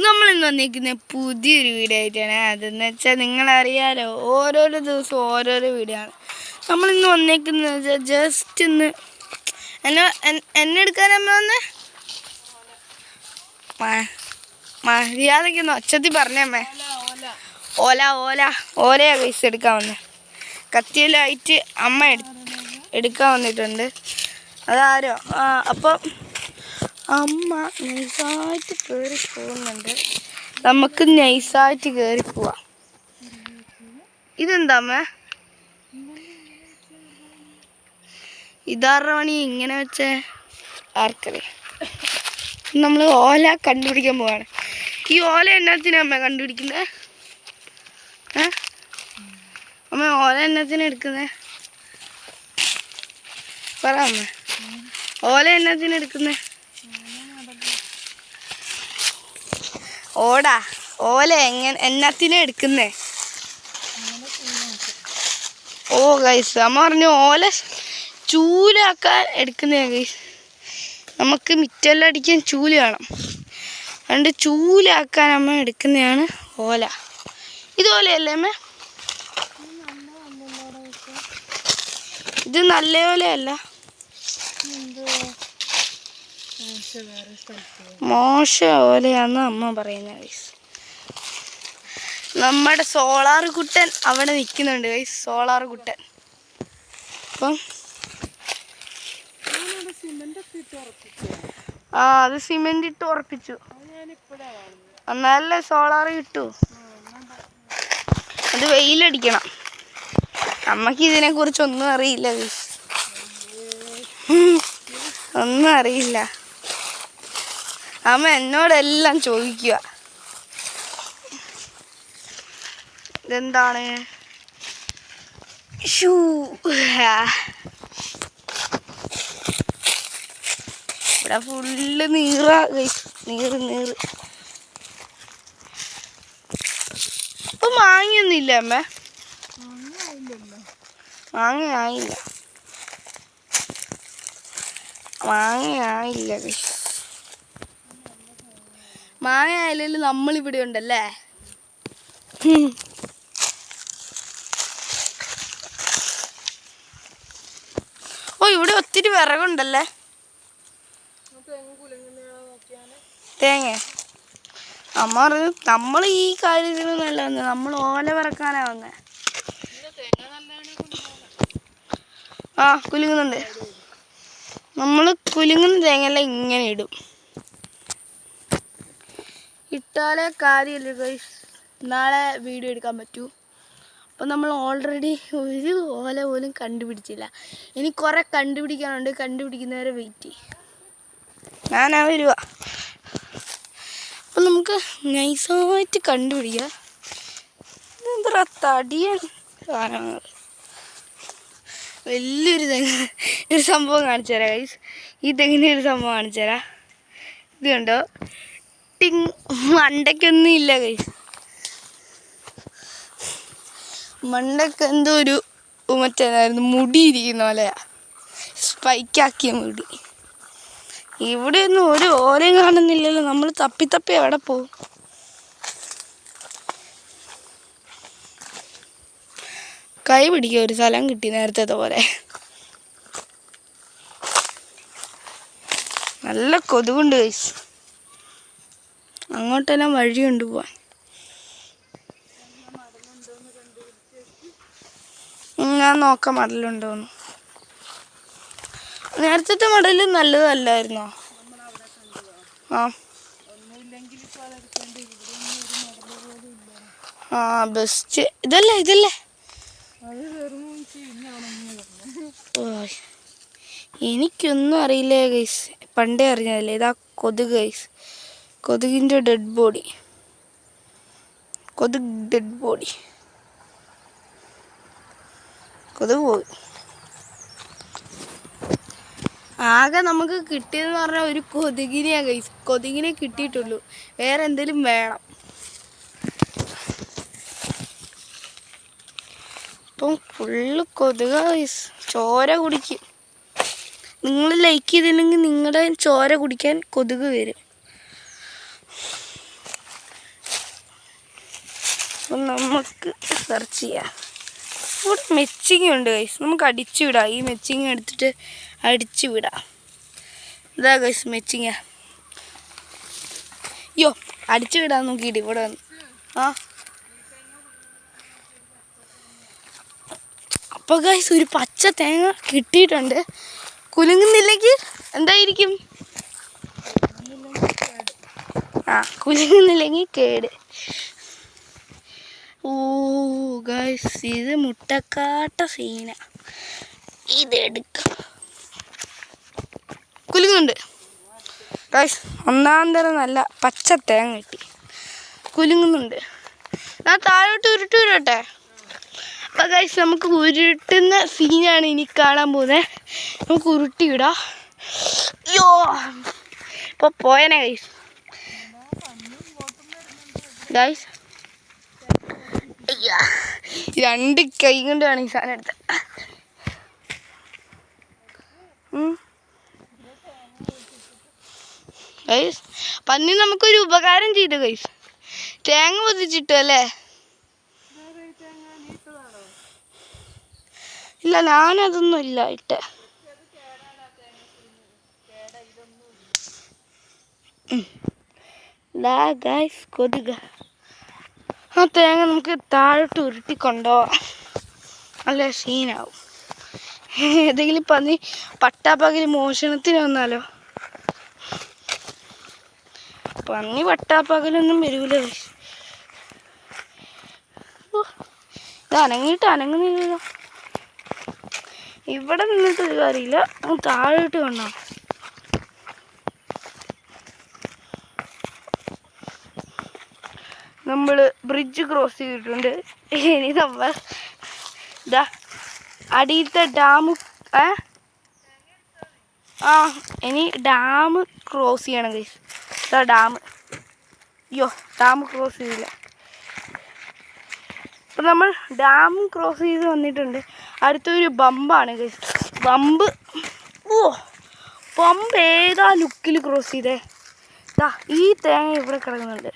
നമ്മളിന്ന് വന്നിരിക്കുന്ന പുതിയൊരു വീഡിയോ ആയിട്ടാണ്. അതെന്ന് വെച്ചാൽ നിങ്ങളറിയാലോ, ഓരോരോ ദിവസവും ഓരോരോ വീഡിയോ ആണ്. നമ്മളിന്ന് വന്നേക്കുന്നത് ജസ്റ്റ് ഇന്ന് എന്നെ എടുക്കാനമ്മ വന്ന് മര്യാദയ്ക്കൊന്ന് ഒച്ചത്തിൽ പറഞ്ഞമ്മേ. ഓലയാ പൈസ എടുക്കാൻ വന്നേ. കത്തിയിലായിട്ട് അമ്മ എടുക്കാൻ വന്നിട്ടുണ്ട്. അതാരോ അപ്പം അമ്മ നൈസായിട്ട് കയറി പോകുന്നുണ്ട്. നമുക്ക് നൈസായിട്ട് കയറി പോവാം. ഇതെന്താ അമ്മ? ഇതാറ് മണി ഇങ്ങനെ വെച്ചേ ആർക്കറിയാം. നമ്മൾ ഓല കണ്ടുപിടിക്കാൻ പോവാണ്. ഈ ഓല എന്നത്തിനാ അമ്മ കണ്ടുപിടിക്കുന്നത്? അമ്മ ഓല എന്നത്തിനാ എടുക്കുന്നത്? പറ അമ്മ, ഓല എന്നത്തിനാ എടുക്കുന്നത്? ഓല എന്നത്തിനാ എടുക്കുന്നേ? ഓ ഗൈസ്, അമ്മ പറഞ്ഞു ഓല ചൂലാക്കാൻ എടുക്കുന്നേ ഗൈസ്. നമുക്ക് മിറ്റെല്ലാം അടിക്കാൻ ചൂല് വേണം. അതുകൊണ്ട് ചൂലാക്കാൻ അമ്മ എടുക്കുന്നതാണ് ഓല. ഇത് ഓലയല്ലേ അമ്മ? ഇത് നല്ല ഓലയല്ല, മോശ ഓലയാന്ന് അമ്മ പറയുന്നത് ഗൈസ്. നമ്മുടെ സോളാർ കുട്ടൻ അവിടെ നിൽക്കുന്നുണ്ട് ഗൈസ്. സോളാർ കുട്ടൻ അപ്പം അത് സിമെന്റ് ഇട്ട് ഉറപ്പിച്ചു. എന്നാലല്ലേ സോളാർ കിട്ടൂ. അത് വെയിലടിക്കണം. അമ്മക്ക് ഇതിനെ കുറിച്ച് ഒന്നും അറിയില്ല ഗൈസ്, ഒന്നും അറിയില്ല. അമ്മ എന്നോടെല്ലാം ചോദിക്കുക ഇതെന്താണ്. ഇവിടെ ഫുള്ള് നീറാ ഗൈസ്, നീറ്. ഇപ്പൊ മാങ്ങയൊന്നും ഇല്ല അമ്മ? മാങ്ങയായില്ല ഗൈസ്. മാങ്ങ ആയാലും നമ്മളിവിടെ ഉണ്ടല്ലേ. ഓ, ഇവിടെ ഒത്തിരി വിറകുണ്ടല്ലേ. തേങ്ങ അമ്മ പറഞ്ഞു നമ്മൾ ഈ കാര്യത്തിനൊന്നുമല്ല വന്നത്, നമ്മൾ ഓല പറക്കാനാ വന്നേ. കുലുങ്ങുന്നുണ്ട്. നമ്മൾ കുലുങ്ങുന്ന തേങ്ങയെല്ലാം ഇങ്ങനെ ഇടും. ഇട്ടാലേ കാര്യമില്ല ഗൈസ്, നാളെ വീഡിയോ എടുക്കാൻ പറ്റൂ. അപ്പം നമ്മൾ ഓൾറെഡി ഒരു ഓല പോലും കണ്ടുപിടിച്ചില്ല. ഇനി കുറേ കണ്ടുപിടിക്കാനുണ്ട്. കണ്ടുപിടിക്കുന്നവരെ വെയിറ്റ് ചെയ്യും. ഞാനാ വരുക. അപ്പം നമുക്ക് നൈസായിട്ട് കണ്ടുപിടിക്കാം. എന്താ തടിയൻ സാധനങ്ങൾ. വലിയൊരു തെങ്ങ് ഒരു സംഭവം കാണിച്ചു തരാം ഗൈസ്. ഈ തെങ്ങിൻ്റെ ഒരു സംഭവം കാണിച്ചു തരാം. ഇത് കണ്ടോ, മണ്ടയ്ക്കൊന്നും ഇല്ല ഗൈസ്. മണ്ടയ്ക്ക് എന്തോ ഒരു മറ്റേതായിരുന്നു, മുടി ഇരിക്കുന്ന പോലെയാ, സ്പൈക്കാക്കിയ മുടി. ഇവിടെയൊന്നും ഒരു ഓലയും കാണുന്നില്ലല്ലോ. നമ്മൾ തപ്പി എവിടെ പോകും? കൈ പിടിക്കുക ഒരു സ്ഥലം കിട്ടി നേരത്തെ പോലെ. നല്ല കൊതുകുണ്ട് ഗൈസ്. അങ്ങോട്ടെല്ലാം വഴിയുണ്ട് പോവാൻ. ഞാൻ നോക്കാം മടലുണ്ടോന്ന്. നേരത്തെ മടല് നല്ലതല്ലായിരുന്നോ? ബെസ്റ്റ് ഇതല്ലേ. എനിക്കൊന്നും അറിയില്ല ഗൈസ്, പണ്ടേ അറിഞ്ഞതല്ലേ. ഇതാ കൊതുക് ഗൈസ്, കൊതുകിൻ്റെ ഡെഡ് ബോഡി. കൊതുക് പോയി. ആകെ നമുക്ക് കിട്ടിയതെന്ന് പറഞ്ഞാൽ ഒരു കൊതുകിനെയാ ഗൈസ്. കൊതുകിനെ കിട്ടിയിട്ടുള്ളൂ, വേറെ എന്തെങ്കിലും വേണം. അപ്പം ഫുള്ള് കൊതുക ഗൈസ്. ചോര കുടിക്കും. നിങ്ങൾ ലൈക്ക് ചെയ്തില്ലെങ്കിൽ നിങ്ങളുടെ ചോര കുടിക്കാൻ കൊതുക് വരും. അപ്പം നമുക്ക് സെർച്ച് ചെയ്യാം. ഇവിടെ മെച്ചിങ് ഉണ്ട് ഗൈസ്, നമുക്ക് അടിച്ചു വിടാം. ഈ മെച്ചിങ് എടുത്തിട്ട് അടിച്ചു വിടാം. ഇതാ ഗൈസ് മെച്ചിങ്. അയ്യോ അടിച്ചു വിടാൻ നോക്കിയിട്ട് ഇവിടെ വന്ന്. ആ അപ്പോൾ ഗൈസ് ഒരു പച്ച തേങ്ങ കിട്ടിയിട്ടുണ്ട്. കുലുങ്ങുന്നില്ലെങ്കിൽ എന്തായിരിക്കും? കുലുങ്ങുന്നില്ലെങ്കിൽ കേട്. ഓ ഗൈസ് ഇത് മുട്ടക്കാട്ട സീന. ഇതെടുക്കാം. കുലുങ്ങുന്നുണ്ട് ഗൈസ്, ഒന്നാം തരം നല്ല പച്ച തേങ്ങ കിട്ടി. കുലുങ്ങുന്നുണ്ട്. ഞാൻ താഴോട്ട് ഉരുട്ടി വിടട്ടെ. അപ്പം ഗൈസ് നമുക്ക് ഉരുട്ടുന്ന സീനാണ് ഇനി കാണാൻ പോകുന്നത്. നമുക്ക് ഉരുട്ടി വിടാം. അയ്യോ ഇപ്പോൾ പോയനെ ഗൈസ്. ഗൈസ് അയ്യാ രണ്ട് കൈ കൊണ്ടാണ് ഈ സാധനം എടുത്തത്. ഗൈസ് പന്നി നമുക്കൊരു ഉപകാരം ചെയ്തു ഗൈസ്. തേങ്ങ പൊതിച്ചിട്ടു അല്ലേ? ഇല്ല ഞാനതൊന്നും ഇല്ല ഇട്ട്. ഗൈസ് കൊതുക. ആ തേങ്ങ നമുക്ക് താഴോട്ട് ഉരുട്ടി കൊണ്ടുപോവാം. നല്ല സീനാവും. ഏതെങ്കിലും പന്നി പട്ടാപ്പകൽ മോഷണത്തിന് വന്നാലോ? പന്നി പട്ടാപ്പകലൊന്നും വരൂല. ഇത് അനങ്ങുന്നില്ലല്ലോ. ഇവിടെ നിന്നിട്ട് ഒരു കാര്യമില്ല, താഴോട്ട് കൊണ്ടോ. നമ്മൾ ബ്രിഡ്ജ് ക്രോസ് ചെയ്തിട്ടുണ്ട്. ഇനി നമ്മൾ ഇതാ അടിയത്തെ ഡാം ഇനി ഡാം ക്രോസ് ചെയ്യണം ഗൈസ്. ഇതാ ഡാം. അയ്യോ ഡാം ക്രോസ് ചെയ്തില്ല. അപ്പം നമ്മൾ ഡാം ക്രോസ് ചെയ്ത് വന്നിട്ടുണ്ട്. അടുത്തൊരു ബമ്പാണ് ഗൈസ്. ബമ്പ് ഏതാ ലുക്കിൽ ക്രോസ് ചെയ്തേ? ഇതാ ഈ തേങ്ങ ഇവിടെ കിടക്കുന്നുണ്ട്.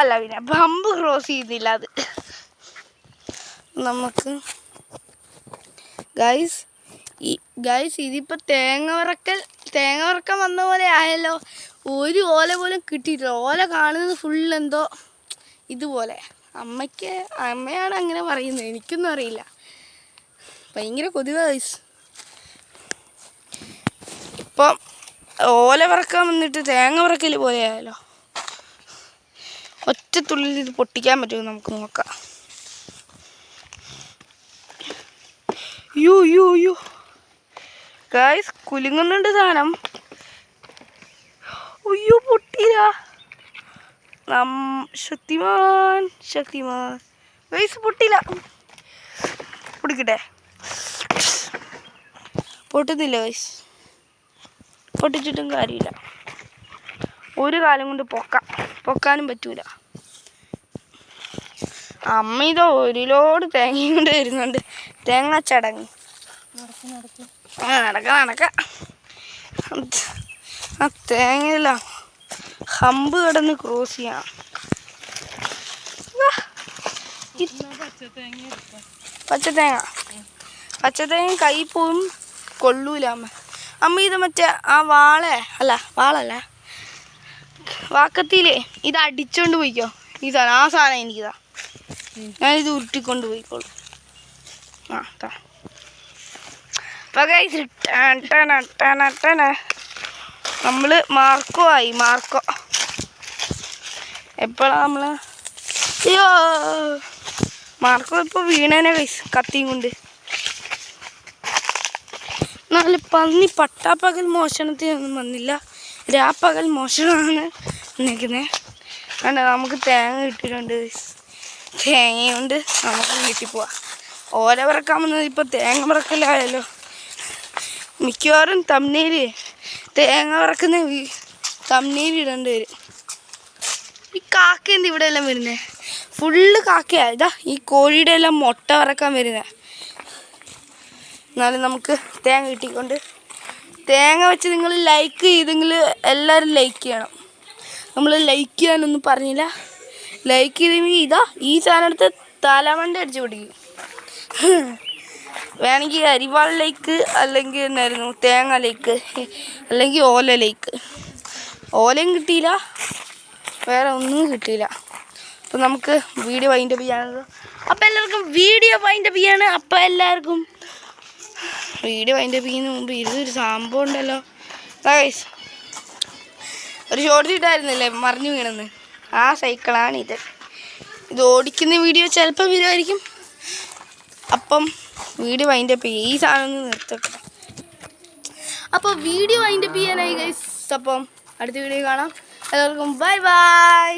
അല്ല പിന്നെ ബമ്പ് ക്രോസ് ചെയ്യുന്നില്ല. അത് നമുക്ക് ഗൈസ് ഇതിപ്പോൾ തേങ്ങ വറക്കാൻ വന്ന പോലെ ആയല്ലോ. ഒരു ഓല പോലും കിട്ടിയിട്ടില്ല. ഓല കാണുന്നത് ഫുൾ എന്തോ ഇതുപോലെ. അമ്മയാണ് അങ്ങനെ പറയുന്നത്, എനിക്കൊന്നും അറിയില്ല. ഭയങ്കര കൊതുക ഗൈസ്. ഇപ്പം ഓല വറക്കാൻ വന്നിട്ട് തേങ്ങ വറക്കൽ പോലെ ആയാലോ. ഒറ്റ തുള്ളിൽ ഇത് പൊട്ടിക്കാൻ പറ്റുമോ നമുക്ക് നോക്കാം. യോ ഗൈസ് കുലുങ്ങുന്നുണ്ട് സാധനം. അയ്യോ പൊട്ടിയില്ല. ശക്തിമാൻ ഗൈസ് പൊട്ടിയില്ല. പൊടിക്കട്ടെ. പൊട്ടുന്നില്ല ഗൈസ്. പൊട്ടിച്ചിട്ടും കാര്യമില്ല. ഒരു കാലം കൊണ്ട് പൊക്കാനും പറ്റൂല. അമ്മ ഇതോ ഒരു ലോഡ് തേങ്ങയും കൊണ്ട് വരുന്നുണ്ട്. തേങ്ങ ചടങ്ങ് നടക്ക. ആ തേങ്ങയില്ല ഹമ്പ് കിടന്ന് ക്രോസ് ചെയ്യാം. പച്ചത്തേങ്ങ കൈ പോവും, കൊള്ളൂല അമ്മ. ഇത് മറ്റേ ആ വാളല്ല വാക്കത്തിയിലേ ഇത് അടിച്ചോണ്ട് പോയിക്കോ. ഇതാണ് ആ സാധനം. എനിക്കിതാ, ഞാനിത് ഉരുട്ടിക്കൊണ്ട് പോയിക്കോളൂ. നമ്മള് മാർക്കോ എപ്പോഴാ നമ്മള് അയ്യോ മാർക്കോ ഇപ്പോൾ വീണേനെ കൈസ് കത്തിയും കൊണ്ട്. എന്നാലും പന്നി പട്ടാപ്പകൽ മോഷണത്തിനൊന്നും വന്നില്ല. രാപ്പകൽ മോഷണമാണ് നിൽക്കുന്നത്. കണ്ട നമുക്ക് തേങ്ങ കിട്ടിയിട്ടുണ്ട്. തേങ്ങ കൊണ്ട് നമുക്ക് വീട്ടിൽ പോവാം. ഓല വറക്കാൻ വന്നത് ഇപ്പോൾ തേങ്ങ വറക്കലായല്ലോ. മിക്കവാറും തേങ്ങ വറക്കുന്ന തമ്മനയിൽ ഇടേണ്ടി വരും. ഈ കാക്ക എന്ത് ഇവിടെ എല്ലാം വരുന്നത്? ഫുള്ള് കാക്കയാണ്. ഇതാ ഈ കോഴിയുടെ എല്ലാം മുട്ട വറക്കാൻ വരുന്നത്. എന്നാലും നമുക്ക് തേങ്ങ കിട്ടിക്കൊണ്ട് തേങ്ങ വെച്ച് നിങ്ങൾ ലൈക്ക് ചെയ്തെങ്കിൽ എല്ലാവരും ലൈക്ക് ചെയ്യണം. നമ്മൾ ലൈക്ക് ചെയ്യാനൊന്നും പറഞ്ഞില്ല. ലൈക്ക് ചെയ്തെങ്കിൽ ഇതാ ഈ സാധനം എടുത്ത് തലമണ്ട അടിച്ച് പിടിക്കും. വേണമെങ്കിൽ അരിവാൾ ലേക്ക്, അല്ലെങ്കിൽ എന്നായിരുന്നു തേങ്ങ ലേക്ക്, അല്ലെങ്കിൽ ഓല ലേക്ക്. ഓലയും കിട്ടിയില്ല, വേറെ ഒന്നും കിട്ടിയില്ല. അപ്പം നമുക്ക് വീഡിയോ വൈൻഡപ്പ് ചെയ്യാനുള്ളത്. അപ്പോൾ എല്ലാവർക്കും വീഡിയോ വൈൻഡപ്പ് ചെയ്യാണ്. അപ്പോൾ എല്ലാവർക്കും വീഡിയോ വൈൻഡപ്പ് ചെയ്യുന്നതിന് മുമ്പ് ഇതൊരു സംഭവം ഉണ്ടല്ലോ ഗൈസ്, ഒരു ഷോർട്സ് ഇട്ടായിരുന്നില്ലേ മറിഞ്ഞു വീണെന്ന്, ആ സൈക്കിളാണ് ഇത്. ഇത് ഓടിക്കുന്ന വീഡിയോ ചിലപ്പോൾ വരുമായിരിക്കും. അപ്പം വീഡിയോ വൈൻഡപ്പ് ചെയ്യുക. ഈ സാധനം ഒന്ന് നിർത്തട്ടെ. അപ്പോൾ വീഡിയോ വൈൻഡപ്പ് ചെയ്യാനായി ഗൈസ്. അപ്പം അടുത്ത വീഡിയോ കാണാം. എല്ലാവർക്കും ബൈ ബൈ.